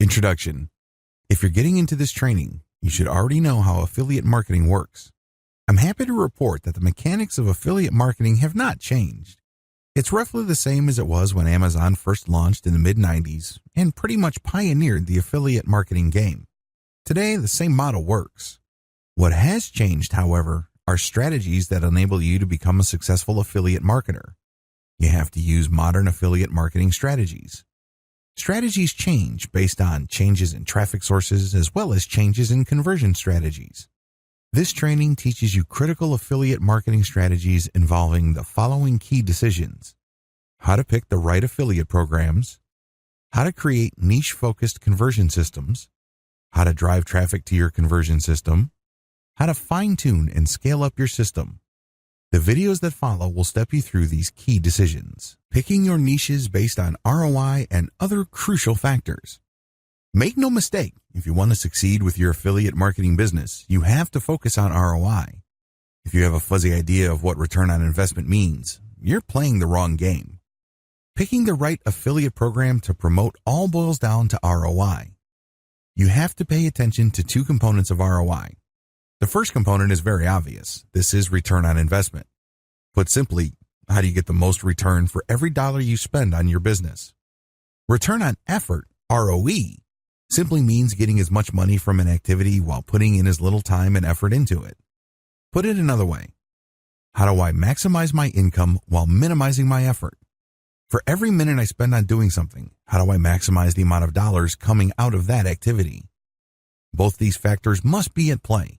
Introduction. If you're getting into this training, you should already know how affiliate marketing works. I'm happy to report that the mechanics of affiliate marketing have not changed. It's roughly the same as it was when Amazon first launched in the mid-90s and pretty much pioneered the affiliate marketing game. Today, the same model works. What has changed, however, are strategies that enable you to become a successful affiliate marketer. You have to use modern affiliate marketing strategies. Strategies change based on changes in traffic sources as well as changes in conversion strategies. This training teaches you critical affiliate marketing strategies involving the following key decisions: how to pick the right affiliate programs, how to create niche-focused conversion systems, how to drive traffic to your conversion system, how to fine-tune and scale up your system. The videos that follow will step you through these key decisions, picking your niches based on ROI and other crucial factors. Make no mistake, if you want to succeed with your affiliate marketing business, you have to focus on ROI. If you have a fuzzy idea of what return on investment means, you're playing the wrong game. Picking the right affiliate program to promote all boils down to ROI. You have to pay attention to two components of ROI. The first component is very obvious. This is return on investment. Put simply, how do you get the most return for every dollar you spend on your business? Return on effort, ROE, simply means getting as much money from an activity while putting in as little time and effort into it. Put it another way. How do I maximize my income while minimizing my effort? For every minute I spend on doing something, how do I maximize the amount of dollars coming out of that activity? Both these factors must be at play.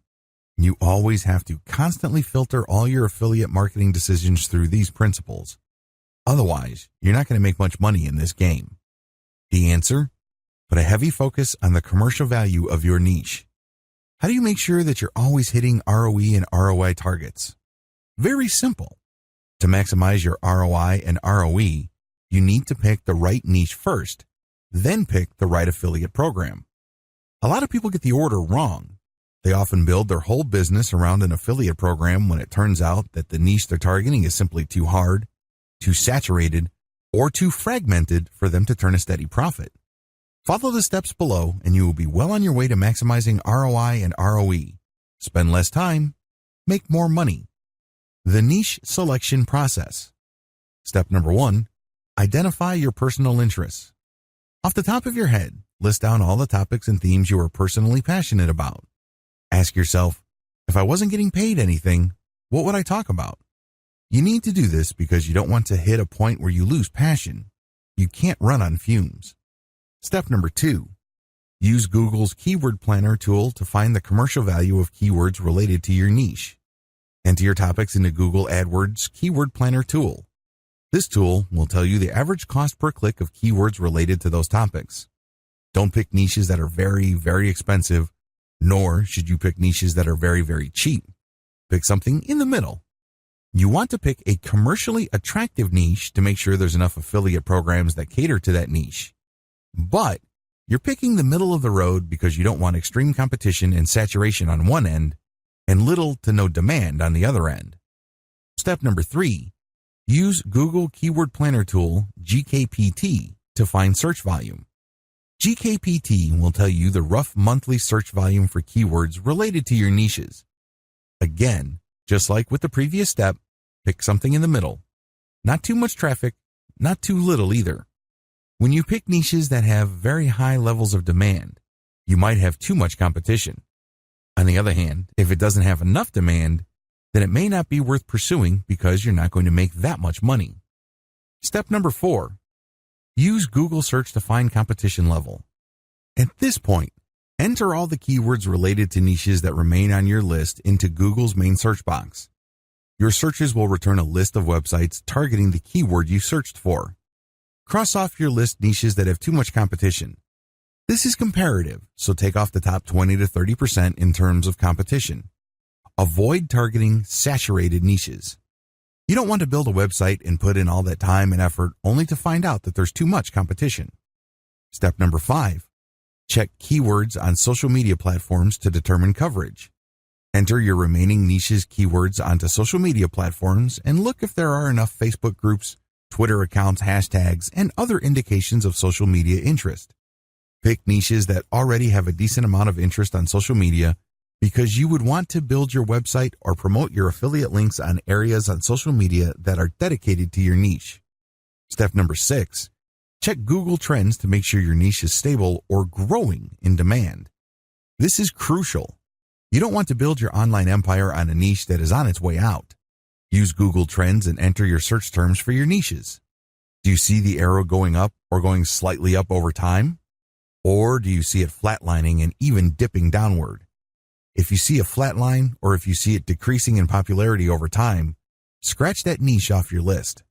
You always have to constantly filter all your affiliate marketing decisions through these principles. Otherwise, you're not going to make much money in this game. The answer? Put a heavy focus on the commercial value of your niche. How do you make sure that you're always hitting ROE and ROI targets? Very simple. To maximize your ROI and ROE, you need to pick the right niche first, then pick the right affiliate program. A lot of people get the order wrong. They often build their whole business around an affiliate program when it turns out that the niche they're targeting is simply too hard, too saturated, or too fragmented for them to turn a steady profit. Follow the steps below and you will be well on your way to maximizing ROI and ROE. Spend less time, make more money. The niche selection process. Step number 1, identify your personal interests. Off the top of your head, list down all the topics and themes you are personally passionate about. Ask yourself, if I wasn't getting paid anything, what would I talk about? You need to do this because you don't want to hit a point where you lose passion. You can't run on fumes. Step number 2, use Google's Keyword Planner tool to find the commercial value of keywords related to your niche. Enter your topics into Google AdWords Keyword Planner tool. This tool will tell you the average cost per click of keywords related to those topics. Don't pick niches that are very, very expensive, nor should you pick niches that are very, very cheap. Pick something in the middle. You want to pick a commercially attractive niche to make sure there's enough affiliate programs that cater to that niche. But you're picking the middle of the road because you don't want extreme competition and saturation on one end and little to no demand on the other end. Step number 3, use Google Keyword Planner tool, GKPT, to find search volume. GKPT will tell you the rough monthly search volume for keywords related to your niches. Again, just like with the previous step, pick something in the middle. Not too much traffic, not too little either. When you pick niches that have very high levels of demand, you might have too much competition. On the other hand, if it doesn't have enough demand, then it may not be worth pursuing because you're not going to make that much money. Step number 4, use Google search to find competition level. At this point, enter all the keywords related to niches that remain on your list into Google's main search box. Your searches will return a list of websites targeting the keyword you searched for. Cross off your list niches that have too much competition. This is comparative, so take off the top 20 to 30% in terms of competition. Avoid targeting saturated niches. You don't want to build a website and put in all that time and effort only to find out that there's too much competition. Step number 5, check keywords on social media platforms to determine coverage. Enter your remaining niches keywords onto social media platforms and look if there are enough Facebook groups, Twitter accounts, hashtags, and other indications of social media interest. Pick niches that already have a decent amount of interest on social media because you would want to build your website or promote your affiliate links on areas on social media that are dedicated to your niche. Step number 6, check Google Trends to make sure your niche is stable or growing in demand. This is crucial. You don't want to build your online empire on a niche that is on its way out. Use Google Trends and enter your search terms for your niches. Do you see the arrow going up or going slightly up over time? Or do you see it flatlining and even dipping downward? If you see a flat line or if you see it decreasing in popularity over time, scratch that niche off your list.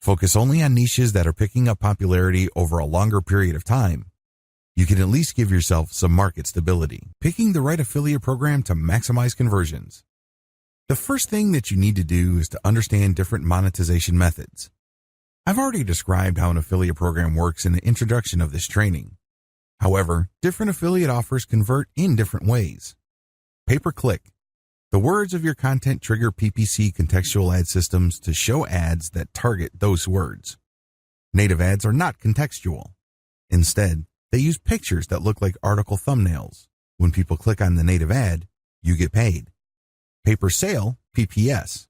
Focus only on niches that are picking up popularity over a longer period of time. You can at least give yourself some market stability, picking the right affiliate program to maximize conversions. The first thing that you need to do is to understand different monetization methods. I've already described how an affiliate program works in the introduction of this training. However, different affiliate offers convert in different ways. Pay-per-click. The words of your content trigger PPC contextual ad systems to show ads that target those words. Native ads are not contextual. Instead, they use pictures that look like article thumbnails. When people click on the native ad, you get paid. Pay-per-sale, PPS.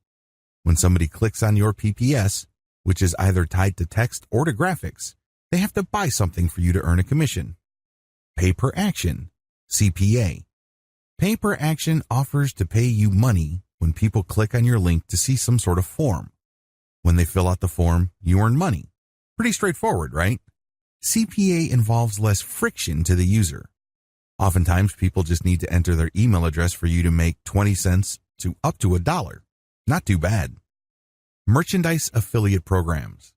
When somebody clicks on your PPS, which is either tied to text or to graphics, they have to buy something for you to earn a commission. Pay-per-action, CPA. Pay-per-action offers to pay you money when people click on your link to see some sort of form. When they fill out the form, you earn money. Pretty straightforward, right? CPA involves less friction to the user. Oftentimes, people just need to enter their email address for you to make 20 cents to up to $1. Not too bad. Merchandise affiliate programs.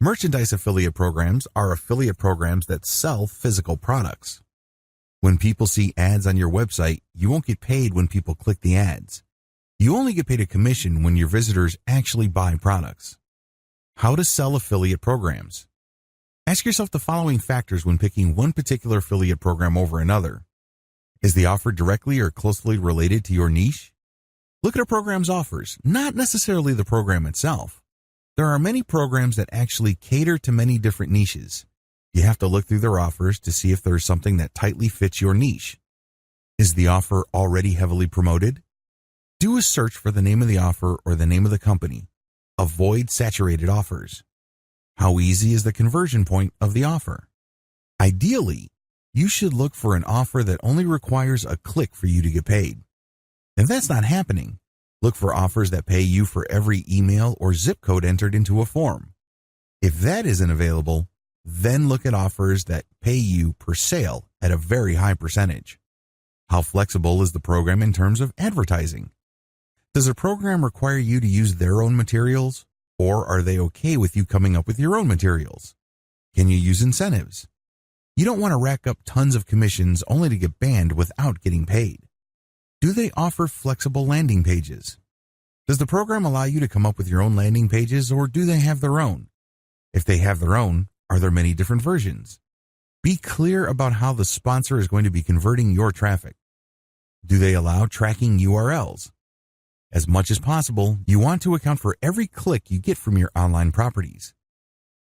Merchandise affiliate programs are affiliate programs that sell physical products. When people see ads on your website, you won't get paid when people click the ads. You only get paid a commission when your visitors actually buy products. How to sell affiliate programs. Ask yourself the following factors when picking one particular affiliate program over another. Is the offer directly or closely related to your niche? Look at a program's offers, not necessarily the program itself. There are many programs that actually cater to many different niches. You have to look through their offers to see if there's something that tightly fits your niche. Is the offer already heavily promoted? Do a search for the name of the offer or the name of the company. Avoid saturated offers. How easy is the conversion point of the offer? Ideally, you should look for an offer that only requires a click for you to get paid. If that's not happening, look for offers that pay you for every email or zip code entered into a form. If that isn't available, then look at offers that pay you per sale at a very high percentage. How flexible is the program in terms of advertising? Does a program require you to use their own materials, or are they okay with you coming up with your own materials? Can you use incentives? You don't want to rack up tons of commissions only to get banned without getting paid. Do they offer flexible landing pages? Does the program allow you to come up with your own landing pages, or do they have their own? If they have their own, are there many different versions? Be clear about how the sponsor is going to be converting your traffic. Do they allow tracking URLs? As much as possible, you want to account for every click you get from your online properties.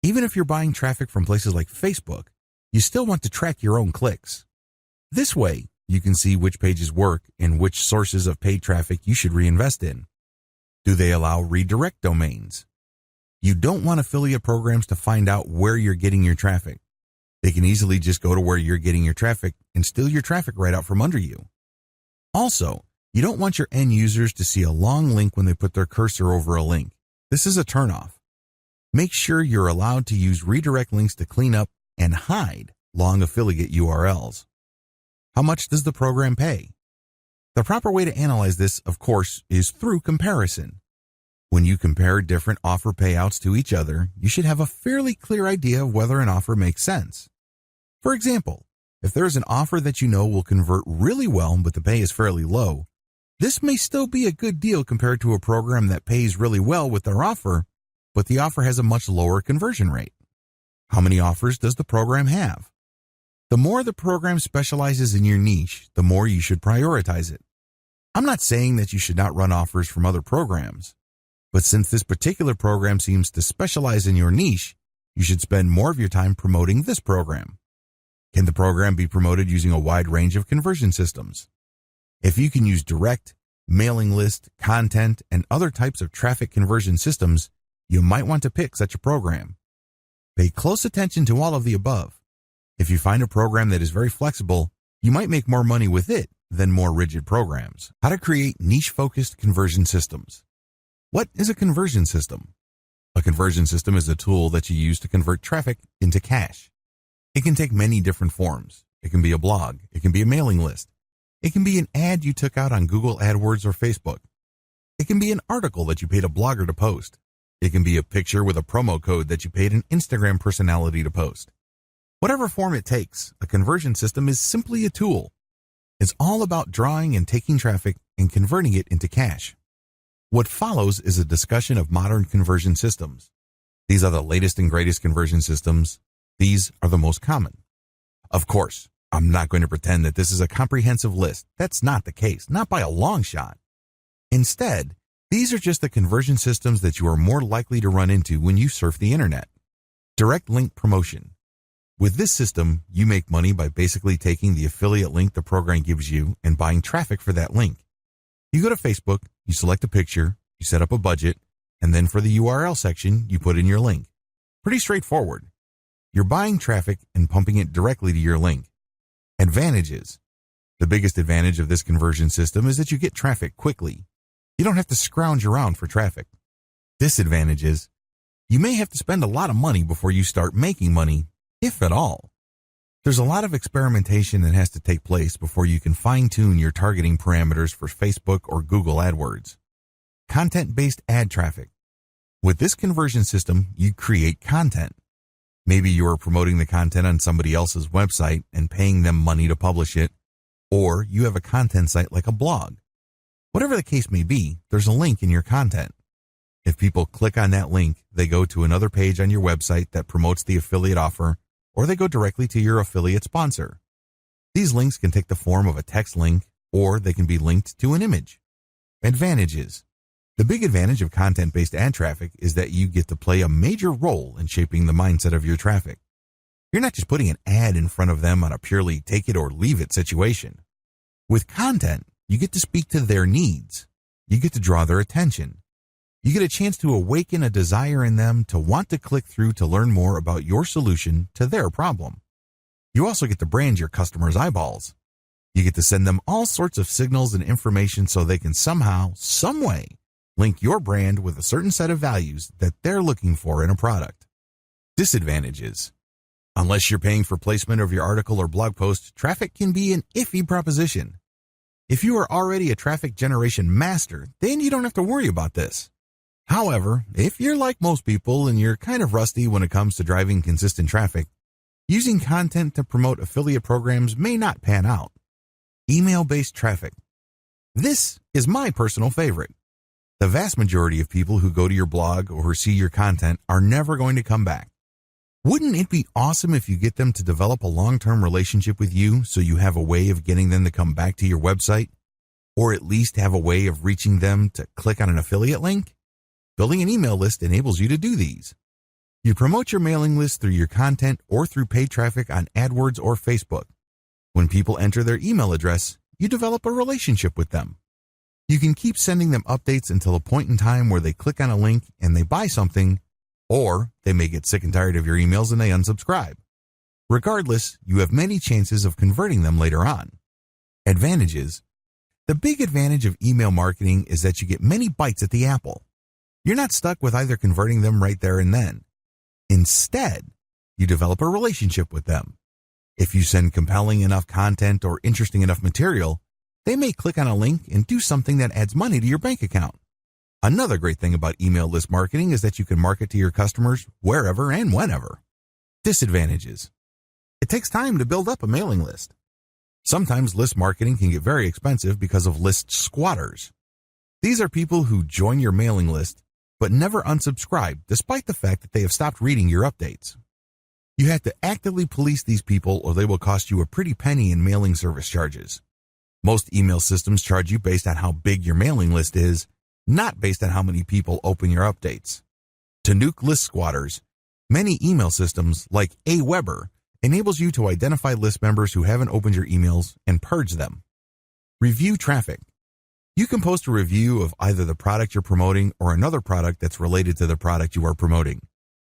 Even if you're buying traffic from places like Facebook, you still want to track your own clicks. This way, you can see which pages work and which sources of paid traffic you should reinvest in. Do they allow redirect domains? You don't want affiliate programs to find out where you're getting your traffic. They can easily just go to where you're getting your traffic and steal your traffic right out from under you. Also, you don't want your end users to see a long link when they put their cursor over a link. This is a turnoff. Make sure you're allowed to use redirect links to clean up and hide long affiliate URLs. How much does the program pay? The proper way to analyze this, of course, is through comparison. When you compare different offer payouts to each other, you should have a fairly clear idea of whether an offer makes sense. For example, if there is an offer that you know will convert really well but the pay is fairly low, this may still be a good deal compared to a program that pays really well with their offer, but the offer has a much lower conversion rate. How many offers does the program have? The more the program specializes in your niche, the more you should prioritize it. I'm not saying that you should not run offers from other programs, but since this particular program seems to specialize in your niche, you should spend more of your time promoting this program. Can the program be promoted using a wide range of conversion systems? If you can use direct, mailing list, content, and other types of traffic conversion systems, you might want to pick such a program. Pay close attention to all of the above. If you find a program that is very flexible, you might make more money with it than more rigid programs. How to create niche-focused conversion systems. What is a conversion system? A conversion system is a tool that you use to convert traffic into cash. It can take many different forms. It can be a blog. It can be a mailing list. It can be an ad you took out on Google AdWords or Facebook. It can be an article that you paid a blogger to post. It can be a picture with a promo code that you paid an Instagram personality to post. Whatever form it takes, a conversion system is simply a tool. It's all about drawing and taking traffic and converting it into cash. What follows is a discussion of modern conversion systems. These are the latest and greatest conversion systems. These are the most common. Of course, I'm not going to pretend that this is a comprehensive list. That's not the case, not by a long shot. Instead, these are just the conversion systems that you are more likely to run into when you surf the internet. Direct link promotion. With this system, you make money by basically taking the affiliate link the program gives you and buying traffic for that link. You go to Facebook, you select a picture, you set up a budget, and then for the URL section, you put in your link. Pretty straightforward. You're buying traffic and pumping it directly to your link. Advantages. The biggest advantage of this conversion system is that you get traffic quickly. You don't have to scrounge around for traffic. Disadvantages. You may have to spend a lot of money before you start making money, if at all. There's a lot of experimentation that has to take place before you can fine-tune your targeting parameters for Facebook or Google AdWords. Content-based ad traffic. With this conversion system, you create content. Maybe you are promoting the content on somebody else's website and paying them money to publish it, or you have a content site like a blog. Whatever the case may be, there's a link in your content. If people click on that link, they go to another page on your website that promotes the affiliate offer, or they go directly to your affiliate sponsor. These links can take the form of a text link, or they can be linked to an image. Advantages. The big advantage of content-based ad traffic is that you get to play a major role in shaping the mindset of your traffic. You're not just putting an ad in front of them on a purely take it or leave it situation. With content, you get to speak to their needs. You get to draw their attention. You get a chance to awaken a desire in them to want to click through to learn more about your solution to their problem. You also get to brand your customers' eyeballs. You get to send them all sorts of signals and information so they can somehow, some way, link your brand with a certain set of values that they're looking for in a product. Disadvantages. Unless you're paying for placement of your article or blog post, traffic can be an iffy proposition. If you are already a traffic generation master, then you don't have to worry about this. However, if you're like most people and you're kind of rusty when it comes to driving consistent traffic, using content to promote affiliate programs may not pan out. Email-based traffic. This is my personal favorite. The vast majority of people who go to your blog or who see your content are never going to come back. Wouldn't it be awesome if you get them to develop a long-term relationship with you so you have a way of getting them to come back to your website? Or at least have a way of reaching them to click on an affiliate link? Building an email list enables you to do these. You promote your mailing list through your content or through paid traffic on AdWords or Facebook. When people enter their email address, you develop a relationship with them. You can keep sending them updates until a point in time where they click on a link and they buy something, or they may get sick and tired of your emails and they unsubscribe. Regardless, you have many chances of converting them later on. Advantages. The big advantage of email marketing is that you get many bites at the apple. You're not stuck with either converting them right there and then. Instead, you develop a relationship with them. If you send compelling enough content or interesting enough material, they may click on a link and do something that adds money to your bank account. Another great thing about email list marketing is that you can market to your customers wherever and whenever. Disadvantages. It takes time to build up a mailing list. Sometimes list marketing can get very expensive because of list squatters. These are people who join your mailing list but never unsubscribe despite the fact that they have stopped reading your updates. You have to actively police these people or they will cost you a pretty penny in mailing service charges. Most email systems charge you based on how big your mailing list is, not based on how many people open your updates. To nuke list squatters, many email systems like Aweber enables you to identify list members who haven't opened your emails and purge them. Review traffic. You can post a review of either the product you're promoting or another product that's related to the product you are promoting.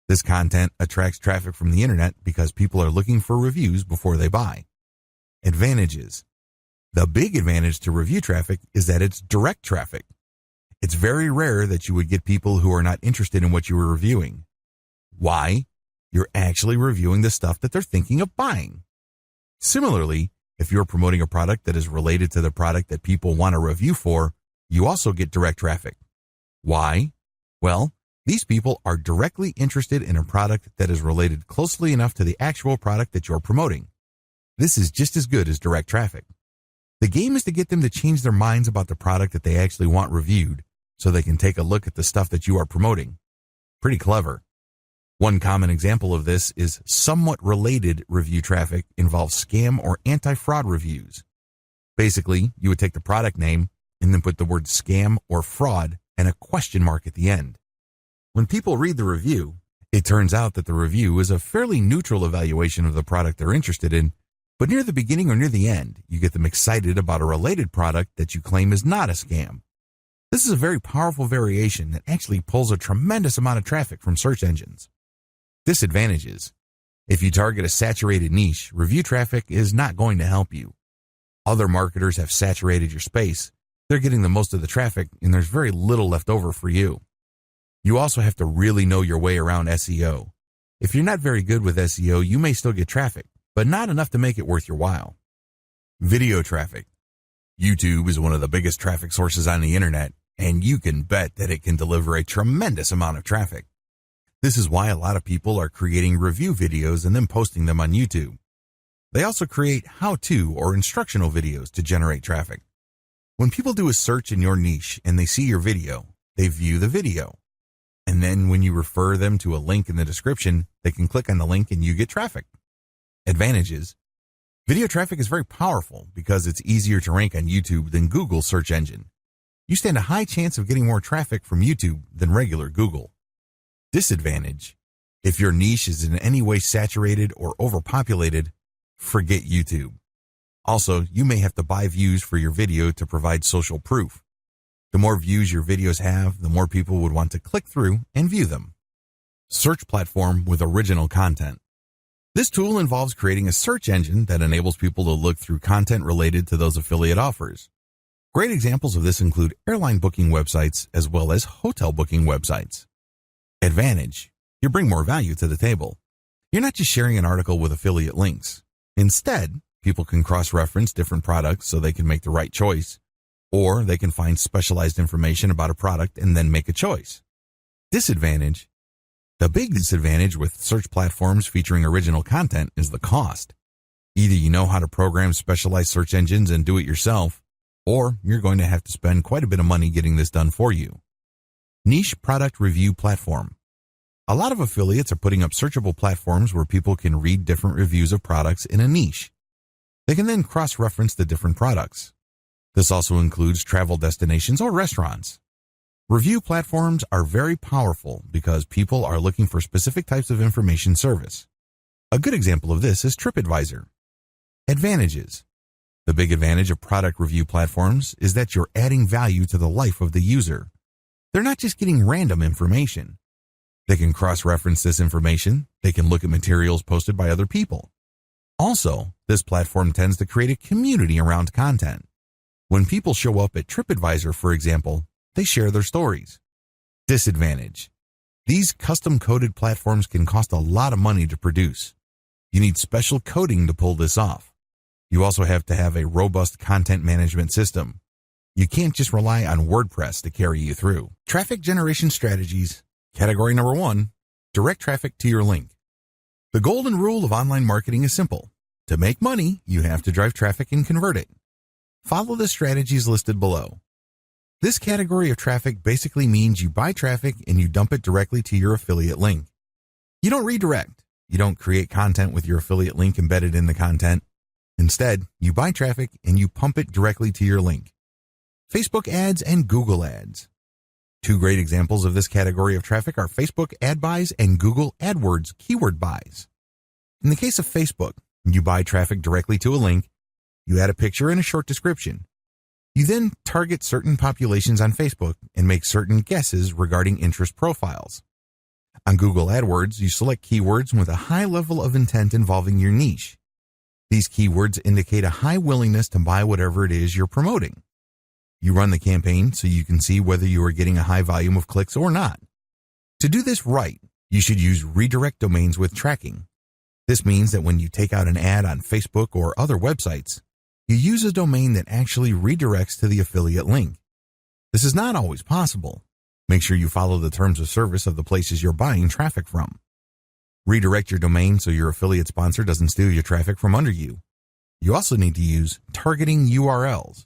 This content attracts traffic from the internet because people are looking for reviews before they buy. Advantages. The big advantage to review traffic is that it's direct traffic. It's very rare that you would get people who are not interested in what you were reviewing. Why? You're actually reviewing the stuff that they're thinking of buying. Similarly, if you're promoting a product that is related to the product that people want a review for, you also get direct traffic. Why? Well, these people are directly interested in a product that is related closely enough to the actual product that you're promoting. This is just as good as direct traffic. The game is to get them to change their minds about the product that they actually want reviewed so they can take a look at the stuff that you are promoting. Pretty clever. One common example of this is somewhat related review traffic involves scam or anti-fraud reviews. Basically, you would take the product name and then put the word scam or fraud and a question mark at the end. When people read the review, it turns out that the review is a fairly neutral evaluation of the product they're interested in, but near the beginning or near the end, you get them excited about a related product that you claim is not a scam. This is a very powerful variation that actually pulls a tremendous amount of traffic from search engines. Disadvantages. If you target a saturated niche, review traffic is not going to help you. Other marketers have saturated your space. They're getting the most of the traffic, and there's very little left over for you. You also have to really know your way around SEO. If you're not very good with SEO, you may still get traffic, but not enough to make it worth your while. Video traffic. YouTube is one of the biggest traffic sources on the internet, and you can bet that it can deliver a tremendous amount of traffic. This is why a lot of people are creating review videos and then posting them on YouTube. They also create how-to or instructional videos to generate traffic. When people do a search in your niche and they see your video, they view the video. And then when you refer them to a link in the description, they can click on the link and you get traffic. Advantages. Video traffic is very powerful because it's easier to rank on YouTube than Google's search engine. You stand a high chance of getting more traffic from YouTube than regular Google. Disadvantage. If your niche is in any way saturated or overpopulated, forget YouTube. Also, you may have to buy views for your video to provide social proof. The more views your videos have, the more people would want to click through and view them. Search platform with original content. This tool involves creating a search engine that enables people to look through content related to those affiliate offers. Great examples of this include airline booking websites as well as hotel booking websites. Advantage. You bring more value to the table. You're not just sharing an article with affiliate links. Instead, people can cross-reference different products so they can make the right choice, or they can find specialized information about a product and then make a choice. Disadvantage. The big disadvantage with search platforms featuring original content is the cost. Either you know how to program specialized search engines and do it yourself, or you're going to have to spend quite a bit of money getting this done for you. Niche product review platform. A lot of affiliates are putting up searchable platforms where people can read different reviews of products in a niche. They can then cross-reference the different products. This also includes travel destinations or restaurants. Review platforms are very powerful because people are looking for specific types of information service. A good example of this is TripAdvisor. Advantages. The big advantage of product review platforms is that you're adding value to the life of the user. They're not just getting random information. They can cross-reference this information. They can look at materials posted by other people. Also, this platform tends to create a community around content. When people show up at TripAdvisor, for example, they share their stories. Disadvantage. These custom-coded platforms can cost a lot of money to produce. You need special coding to pull this off. You also have to have a robust content management system. You can't just rely on WordPress to carry you through. Traffic generation strategies. Category number 1, direct traffic to your link. The golden rule of online marketing is simple. To make money, you have to drive traffic and convert it. Follow the strategies listed below. This category of traffic basically means you buy traffic and you dump it directly to your affiliate link. You don't redirect. You don't create content with your affiliate link embedded in the content. Instead, you buy traffic and you pump it directly to your link. Facebook ads and Google ads. Two great examples of this category of traffic are Facebook ad buys and Google AdWords keyword buys. In the case of Facebook, you buy traffic directly to a link, you add a picture and a short description. You then target certain populations on Facebook and make certain guesses regarding interest profiles. On Google AdWords, you select keywords with a high level of intent involving your niche. These keywords indicate a high willingness to buy whatever it is you're promoting. You run the campaign so you can see whether you are getting a high volume of clicks or not. To do this right, you should use redirect domains with tracking. This means that when you take out an ad on Facebook or other websites, you use a domain that actually redirects to the affiliate link. This is not always possible. Make sure you follow the terms of service of the places you're buying traffic from. Redirect your domain so your affiliate sponsor doesn't steal your traffic from under you. You also need to use targeting URLs.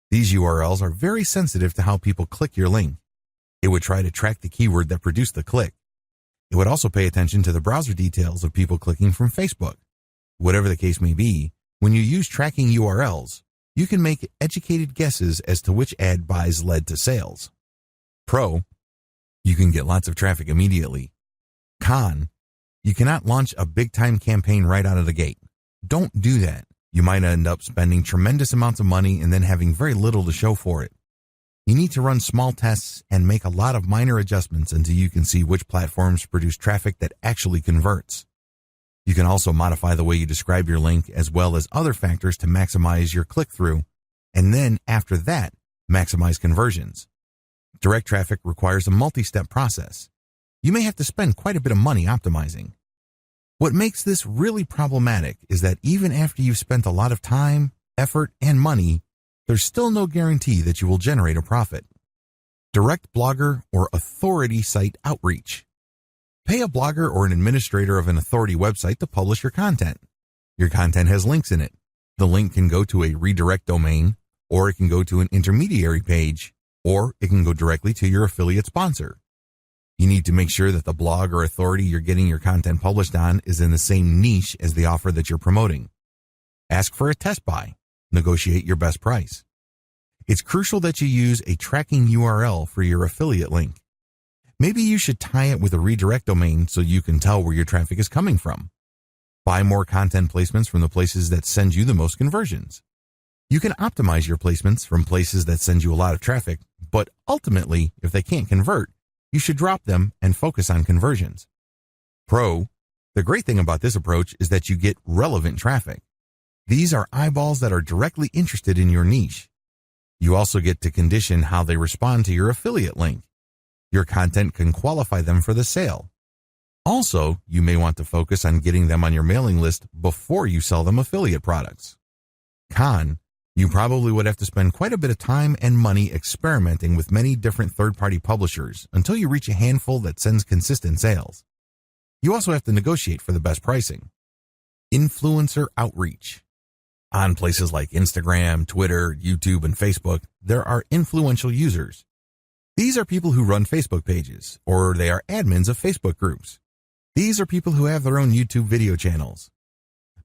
These URLs are very sensitive to how people click your link. It would try to track the keyword that produced the click. It would also pay attention to the browser details of people clicking from Facebook. Whatever the case may be, when you use tracking URLs, you can make educated guesses as to which ad buys led to sales. Pro, you can get lots of traffic immediately. Con, you cannot launch a big-time campaign right out of the gate. Don't do that. You might end up spending tremendous amounts of money and then having very little to show for it. You need to run small tests and make a lot of minor adjustments until you can see which platforms produce traffic that actually converts. You can also modify the way you describe your link as well as other factors to maximize your click-through, and then after that, maximize conversions. Direct traffic requires a multi-step process. You may have to spend quite a bit of money optimizing. What makes this really problematic is that even after you've spent a lot of time, effort, and money, there's still no guarantee that you will generate a profit. Direct blogger or authority site outreach. Pay a blogger or an administrator of an authority website to publish your content. Your content has links in it. The link can go to a redirect domain, or it can go to an intermediary page, or it can go directly to your affiliate sponsor. You need to make sure that the blog or authority you're getting your content published on is in the same niche as the offer that you're promoting. Ask for a test buy. Negotiate your best price. It's crucial that you use a tracking URL for your affiliate link. Maybe you should tie it with a redirect domain so you can tell where your traffic is coming from. Buy more content placements from the places that send you the most conversions. You can optimize your placements from places that send you a lot of traffic, but ultimately, if they can't convert, you should drop them and focus on conversions. Pro, the great thing about this approach is that you get relevant traffic. These are eyeballs that are directly interested in your niche. You also get to condition how they respond to your affiliate link. Your content can qualify them for the sale. Also, you may want to focus on getting them on your mailing list before you sell them affiliate products. Con, you probably would have to spend quite a bit of time and money experimenting with many different third-party publishers until you reach a handful that sends consistent sales. You also have to negotiate for the best pricing. Influencer outreach. On places like Instagram, Twitter, YouTube, and Facebook, there are influential users. These are people who run Facebook pages, or they are admins of Facebook groups. These are people who have their own YouTube video channels.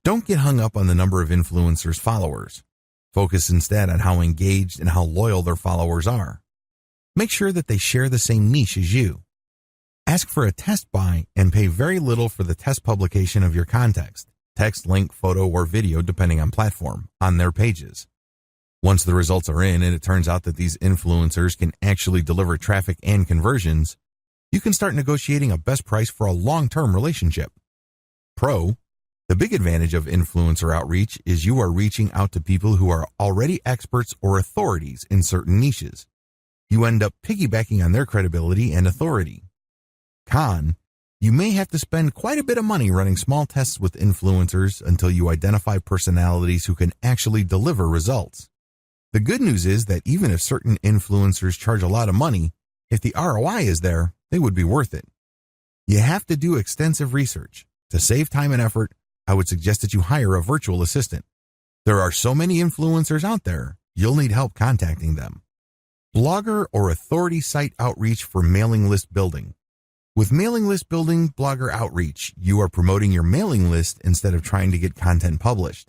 Don't get hung up on the number of influencers' followers. Focus instead on how engaged and how loyal their followers are. Make sure that they share the same niche as you. Ask for a test buy and pay very little for the test publication of your context, text, link, photo, or video depending on platform, on their pages. Once the results are in and it turns out that these influencers can actually deliver traffic and conversions, you can start negotiating a best price for a long-term relationship. Pro, the big advantage of influencer outreach is you are reaching out to people who are already experts or authorities in certain niches. You end up piggybacking on their credibility and authority. Con, you may have to spend quite a bit of money running small tests with influencers until you identify personalities who can actually deliver results. The good news is that even if certain influencers charge a lot of money, if the ROI is there, they would be worth it. You have to do extensive research. To save time and effort, I would suggest that you hire a virtual assistant. There are so many influencers out there, you'll need help contacting them. Blogger or authority site outreach for mailing list building. With mailing list building, blogger outreach, you are promoting your mailing list instead of trying to get content published.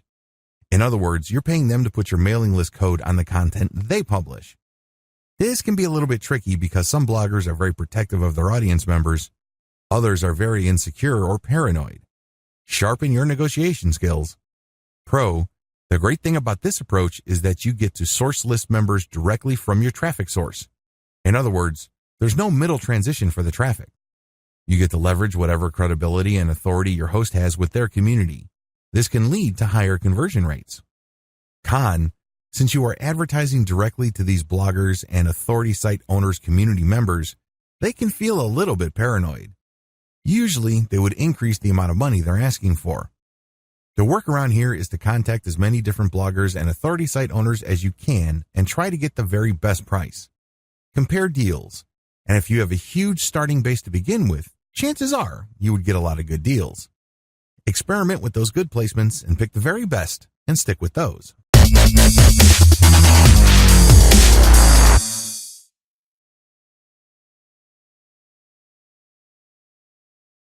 In other words, you're paying them to put your mailing list code on the content they publish. This can be a little bit tricky because some bloggers are very protective of their audience members. Others are very insecure or paranoid. Sharpen your negotiation skills. Pro, the great thing about this approach is that you get to source list members directly from your traffic source. In other words, there's no middle transition for the traffic. You get to leverage whatever credibility and authority your host has with their community. This can lead to higher conversion rates. Con, since you are advertising directly to these bloggers and authority site owners' community members, they can feel a little bit paranoid. Usually, they would increase the amount of money they're asking for. The workaround here is to contact as many different bloggers and authority site owners as you can and try to get the very best price. Compare deals, and if you have a huge starting base to begin with, chances are you would get a lot of good deals. Experiment with those good placements and pick the very best and stick with those.